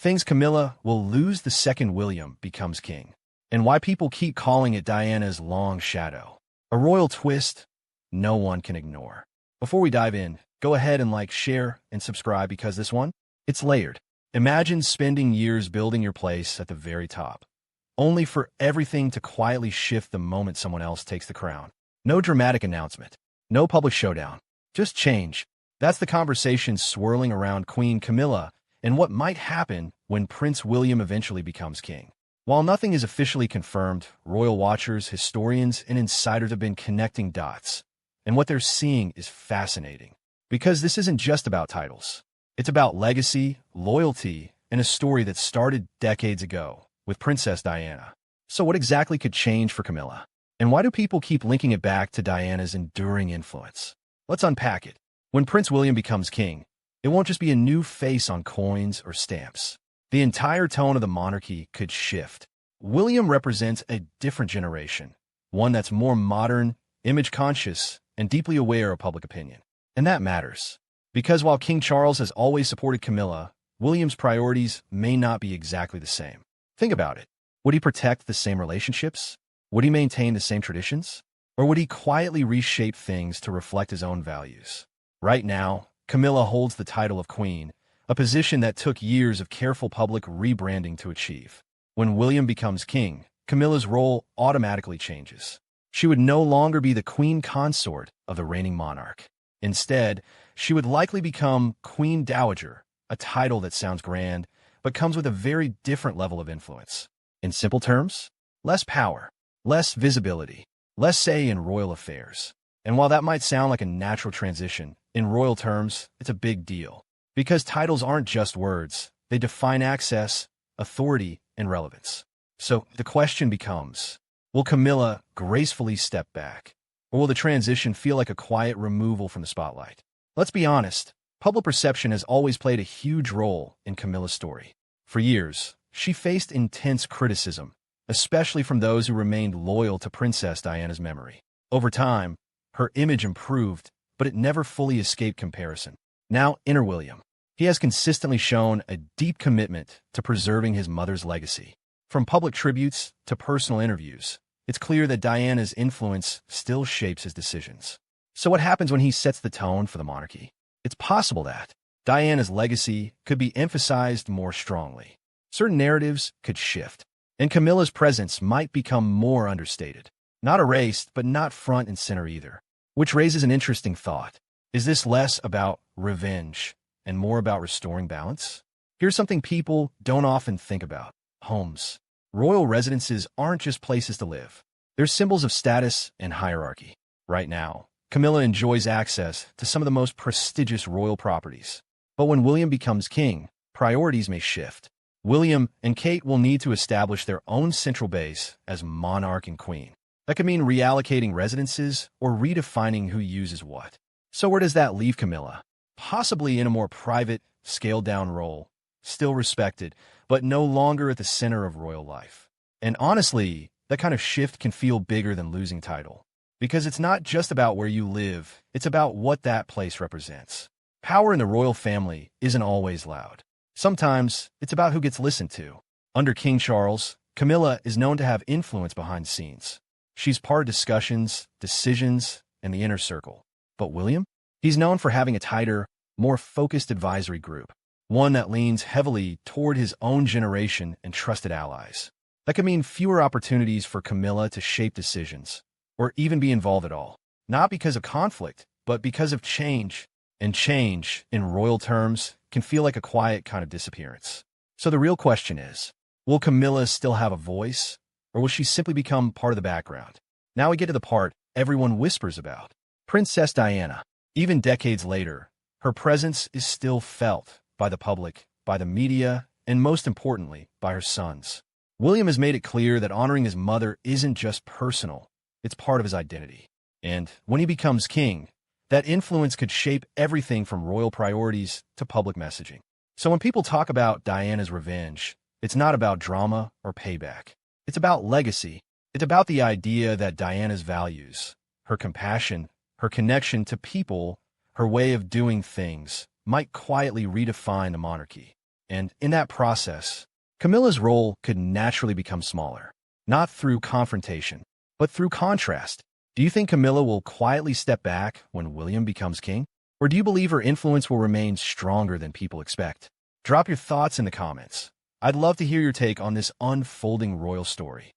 things Camilla will lose the second William becomes king, and why people keep calling it Diana's long shadow. A royal twist no one can ignore. Before we dive in, go ahead and like, share, and subscribe because this one, it's layered. Imagine spending years building your place at the very top, only for everything to quietly shift the moment someone else takes the crown. No dramatic announcement, no public showdown, just change. That's the conversation swirling around Queen Camilla and what might happen when Prince William eventually becomes king. While nothing is officially confirmed, royal watchers, historians, and insiders have been connecting dots, and what they're seeing is fascinating. Because this isn't just about titles. It's about legacy, loyalty, and a story that started decades ago with Princess Diana. So what exactly could change for Camilla? And why do people keep linking it back to Diana's enduring influence? Let's unpack it. When Prince William becomes king, it won't just be a new face on coins or stamps. The entire tone of the monarchy could shift. William represents a different generation, one that's more modern, image-conscious, and deeply aware of public opinion. And that matters. Because while King Charles has always supported Camilla, William's priorities may not be exactly the same. Think about it. Would he protect the same relationships? Would he maintain the same traditions? Or would he quietly reshape things to reflect his own values? Right now, Camilla holds the title of queen, a position that took years of careful public rebranding to achieve. When William becomes king, Camilla's role automatically changes. She would no longer be the queen consort of the reigning monarch. Instead, she would likely become Queen Dowager, a title that sounds grand, but comes with a very different level of influence. In simple terms, less power, less visibility, less say in royal affairs. And while that might sound like a natural transition, in royal terms, it's a big deal. Because titles aren't just words, they define access, authority, and relevance. So the question becomes, will Camilla gracefully step back? Or will the transition feel like a quiet removal from the spotlight? Let's be honest, public perception has always played a huge role in Camilla's story. For years, she faced intense criticism, especially from those who remained loyal to Princess Diana's memory. Over time, her image improved, but it never fully escaped comparison. Now, enter William. He has consistently shown a deep commitment to preserving his mother's legacy. From public tributes to personal interviews, it's clear that Diana's influence still shapes his decisions. So what happens when he sets the tone for the monarchy? It's possible that Diana's legacy could be emphasized more strongly. Certain narratives could shift, and Camilla's presence might become more understated. Not erased, but not front and center either. Which raises an interesting thought. Is this less about revenge and more about restoring balance? Here's something people don't often think about. Homes. Royal residences aren't just places to live. They're symbols of status and hierarchy. Right now, Camilla enjoys access to some of the most prestigious royal properties. But when William becomes king, priorities may shift. William and Kate will need to establish their own central base as monarch and queen. That could mean reallocating residences or redefining who uses what. So where does that leave Camilla? Possibly in a more private, scaled-down role, still respected, but no longer at the center of royal life. And honestly, that kind of shift can feel bigger than losing title. Because it's not just about where you live, it's about what that place represents. Power in the royal family isn't always loud. Sometimes, it's about who gets listened to. Under King Charles, Camilla is known to have influence behind the scenes. She's part of discussions, decisions, and the inner circle. But William? He's known for having a tighter, more focused advisory group, one that leans heavily toward his own generation and trusted allies. That could mean fewer opportunities for Camilla to shape decisions, or even be involved at all. Not because of conflict, but because of change. And change, in royal terms, can feel like a quiet kind of disappearance. So the real question is, will Camilla still have a voice, or will she simply become part of the background? Now we get to the part everyone whispers about. Princess Diana. Even decades later, her presence is still felt by the public, by the media, and most importantly, by her sons. William has made it clear that honoring his mother isn't just personal, it's part of his identity. And when he becomes king, that influence could shape everything from royal priorities to public messaging. So when people talk about Diana's revenge, it's not about drama or payback. It's about legacy. It's about the idea that Diana's values, her compassion, her connection to people, her way of doing things, might quietly redefine the monarchy. and in that process, Camilla's role could naturally become smaller, not through confrontation, but through contrast. Do you think Camilla will quietly step back when William becomes king? Or do you believe her influence will remain stronger than people expect? Drop your thoughts in the comments. I'd love to hear your take on this unfolding royal story.